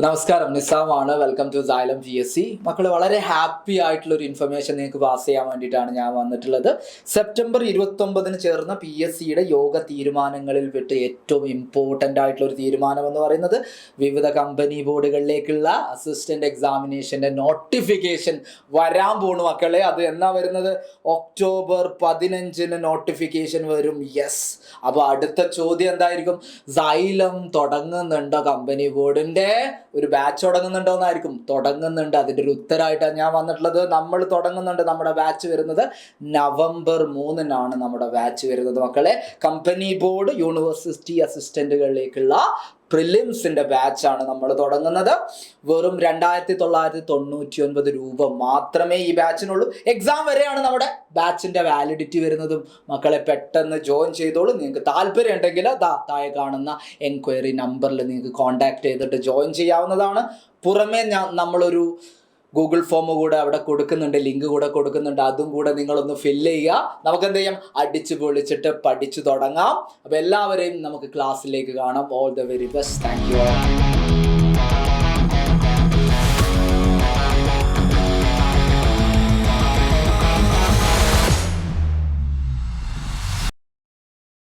നമസ്കാരം, നിസാമാണ്. Welcome to Xylem GSC. മക്കൾ, വളരെ ഹാപ്പി ആയിട്ടുള്ള ഒരു ഇൻഫർമേഷൻ നിങ്ങൾക്ക് പാസ് ചെയ്യാൻ വേണ്ടിയിട്ടാണ് ഞാൻ വന്നിട്ടുള്ളത്. സെപ്റ്റംബർ 29 ചേർന്ന PSCയുടെ യോഗ തീരുമാനങ്ങളിൽ വിട്ട് ഏറ്റവും ഇമ്പോർട്ടൻ്റ് ആയിട്ടുള്ള ഒരു തീരുമാനം എന്ന് പറയുന്നത് വിവിധ കമ്പനി ബോർഡുകളിലേക്കുള്ള അസിസ്റ്റൻ്റ് എക്സാമിനേഷൻ്റെ നോട്ടിഫിക്കേഷൻ വരാൻ പോണു മക്കളെ. അത് എന്നാ വരുന്നത്? ഒക്ടോബർ 15 നോട്ടിഫിക്കേഷൻ വരും. യെസ്. അപ്പോൾ അടുത്ത ചോദ്യം എന്തായിരിക്കും? സൈലം തുടങ്ങുന്നുണ്ടോ? കമ്പനി ബോർഡിൻ്റെ ഒരു ബാച്ച് തുടങ്ങുന്നുണ്ടോ എന്നായിരിക്കും. തുടങ്ങുന്നുണ്ട്. അതിൻ്റെ ഒരു ഉത്തരമായിട്ടാണ് ഞാൻ വന്നിട്ടുള്ളത്. നമ്മൾ തുടങ്ങുന്നുണ്ട്. നമ്മുടെ ബാച്ച് വരുന്നത് November 3 നമ്മുടെ ബാച്ച് വരുന്നത് മക്കളെ. കമ്പനി ബോർഡ് യൂണിവേഴ്സിറ്റി അസിസ്റ്റന്റുകളിലേക്കുള്ള പ്രിലിംസിൻ്റെ ബാച്ചാണ് നമ്മൾ തുടങ്ങുന്നത്. വെറും 2999 രൂപ മാത്രമേ ഈ ബാച്ചിനുള്ളൂ. എക്സാം വരെയാണ് നമ്മുടെ ബാച്ചിൻ്റെ വാലിഡിറ്റി വരുന്നതും. മക്കളെ, പെട്ടെന്ന് ജോയിൻ ചെയ്തോളൂ. നിങ്ങൾക്ക് താല്പര്യം ഉണ്ടെങ്കിൽ താഴെ കാണുന്ന എൻക്വയറി നമ്പറിൽ നിങ്ങൾക്ക് കോൺടാക്ട് ചെയ്തിട്ട് ജോയിൻ ചെയ്യാവുന്നതാണ്. പുറമേ നമ്മളൊരു ഗൂഗിൾ ഫോം കൂടെ അവിടെ കൊടുക്കുന്നുണ്ട്, ലിങ്ക് കൂടെ കൊടുക്കുന്നുണ്ട്. അതും കൂടെ നിങ്ങളൊന്ന് ഫില്ല് ചെയ്യുക. നമുക്ക് എന്ത് ചെയ്യാം? അടിച്ച് പൊളിച്ചിട്ട് പഠിച്ചു തുടങ്ങാം. അപ്പോൾ എല്ലാവരെയും നമുക്ക് ക്ലാസ്സിലേക്ക് കാണാം. All the very best. Thank you.